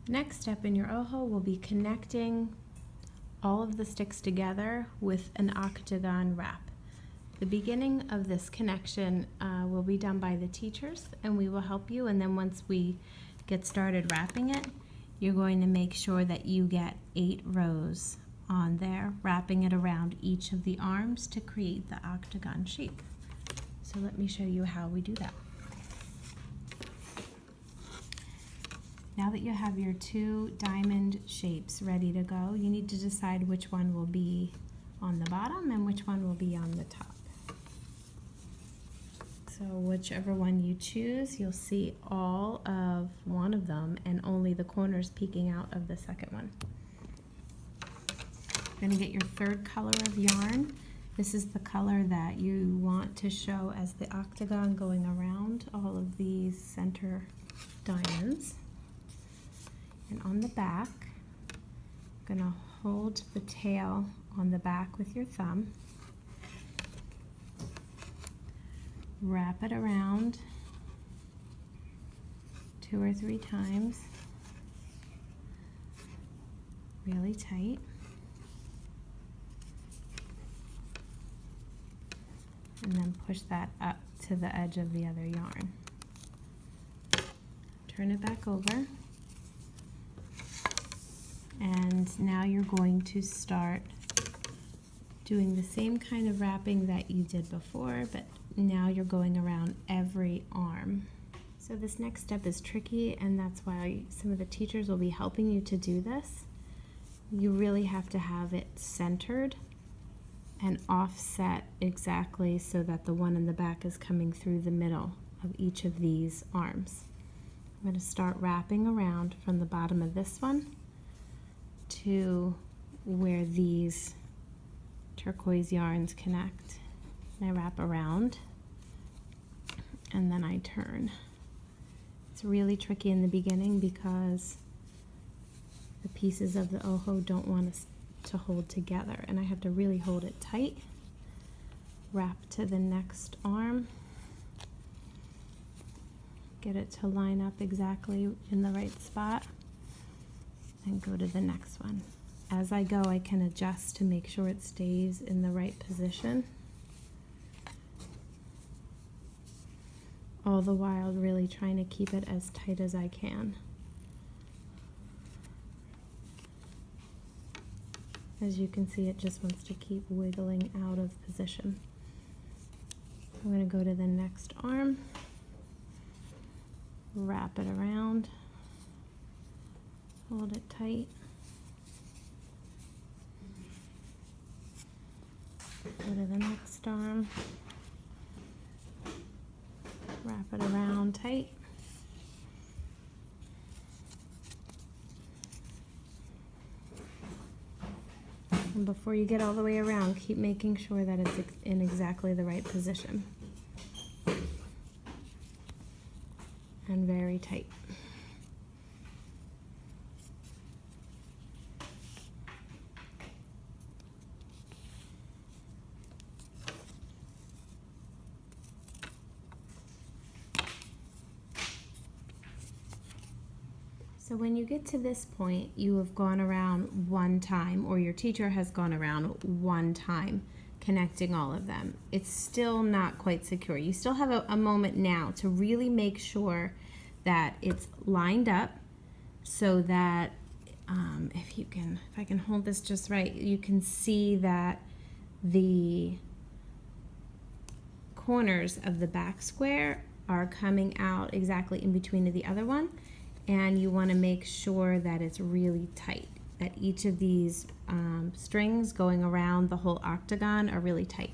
Next step in your ojo will be connecting all of the sticks together with an octagon wrap. The beginning of this connection will be done by the teachers, and we will help you, and then once we get started wrapping it, you're going to make sure that you get 8 rows on there, wrapping it around each of the arms to create the octagon shape. So let me show you how we do that. Now that you have your 2 diamond shapes ready to go, you need to decide which one will be on the bottom and which one will be on the top. So whichever one you choose, you'll see all of one of them and only the corners peeking out of the second one. You're going to get your 3rd color of yarn. This is the color that you want to show as the octagon going around all of these center diamonds. And on the back, you're going to hold the tail on the back with your thumb. Wrap it around 2 or 3 times, really tight. And then push that up to the edge of the other yarn. Turn it back over. And now you're going to start doing the same kind of wrapping that you did before, but now you're going around every arm. So this next step is tricky, and that's why some of the teachers will be helping you to do this. You really have to have it centered and offset exactly so that the one in the back is coming through the middle of each of these arms. I'm going to start wrapping around from the bottom of this one to where these turquoise yarns connect. And I wrap around and then I turn. It's really tricky in the beginning because the pieces of the ojo don't want us to hold together, and I have to really hold it tight. Wrap to the next arm, get it to line up exactly in the right spot, and go to the next one. As I go, I can adjust to make sure it stays in the right position, all the while really trying to keep it as tight as I can. As you can see, it just wants to keep wiggling out of position. I'm going to go to the next arm, wrap it around, hold it tight, go to the next arm, wrap it around tight, and before you get all the way around, keep making sure that it's in exactly the right position and very tight. So when you get to this point, you have gone around one time, or your teacher has gone around one time, connecting all of them. It's still not quite secure. You still have a moment now to really make sure that it's lined up so that if I can hold this just right, you can see that the corners of the back square are coming out exactly in between the other one. And you want to make sure that it's really tight, that each of these strings going around the whole octagon are really tight.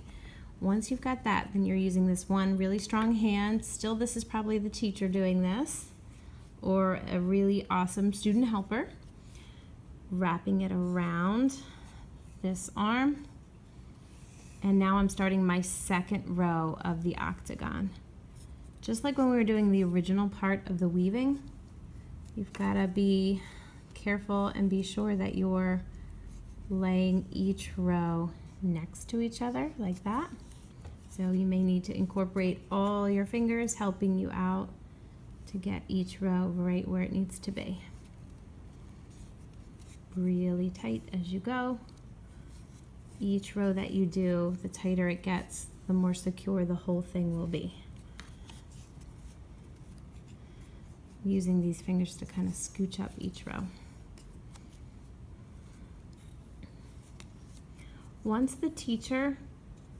Once you've got that, then you're using this one really strong hand. Still, this is probably the teacher doing this, or a really awesome student helper. Wrapping it around this arm. And now I'm starting my second row of the octagon. Just like when we were doing the original part of the weaving, you've got to be careful and be sure that you're laying each row next to each other like that. So you may need to incorporate all your fingers helping you out to get each row right where it needs to be. really tight as you go. Each row that you do, the tighter it gets, the more secure the whole thing will be. Using these fingers to kind of scooch up each row. Once the teacher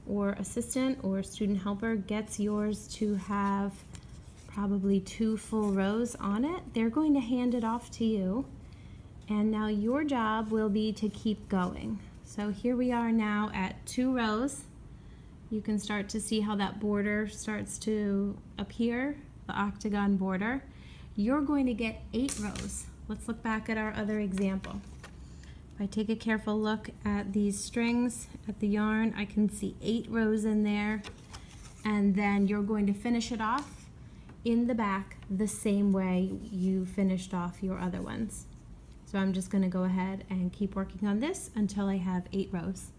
or assistant or student helper gets yours to have probably 2 full rows on it, they're going to hand it off to you. And now your job will be to keep going. So here we are now at 2 rows. You can start to see how that border starts to appear, the octagon border. You're going to get 8 rows. Let's look back at our other example. If I take a careful look at these strings, at the yarn, I can see 8 rows in there. And then you're going to finish it off in the back the same way you finished off your other ones. So I'm just going to go ahead and keep working on this until I have 8 rows.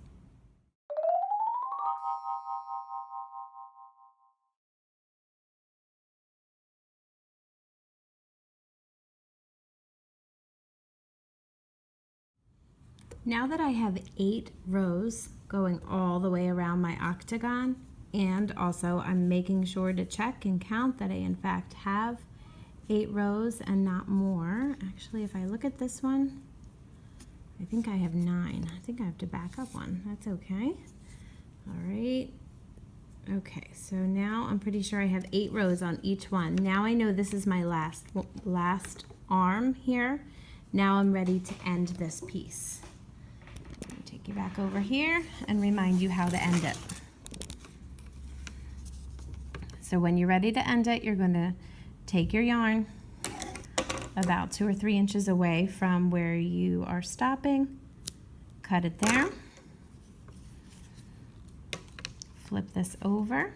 Now that I have 8 rows going all the way around my octagon, and also I'm making sure to check and count that I in fact have 8 rows and not more. Actually, if I look at this one, I think I have 9. I think I have to back up one. That's okay. All right. Okay, so now I'm pretty sure I have 8 rows on each one. Now I know this is my last arm here. Now I'm ready to end this piece. Let me take you back over here and remind you how to end it. So when you're ready to end it, you're going to take your yarn about 2 or 3 inches away from where you are stopping, cut it there, flip this over,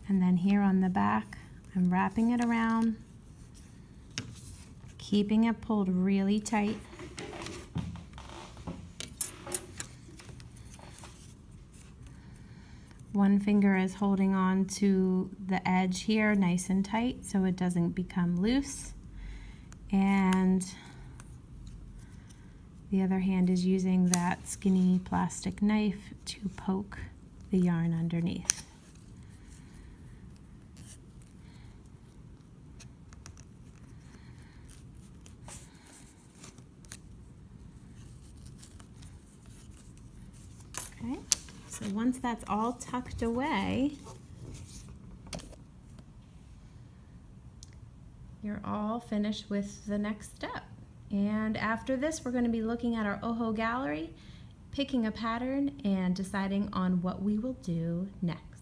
and then here on the back, I'm wrapping it around, keeping it pulled really tight. One finger is holding on to the edge here nice and tight so it doesn't become loose. And the other hand is using that skinny plastic knife to poke the yarn underneath. Okay. So once that's all tucked away, you're all finished with the next step. And after this, we're going to be looking at our Oho gallery, picking a pattern, and deciding on what we will do next.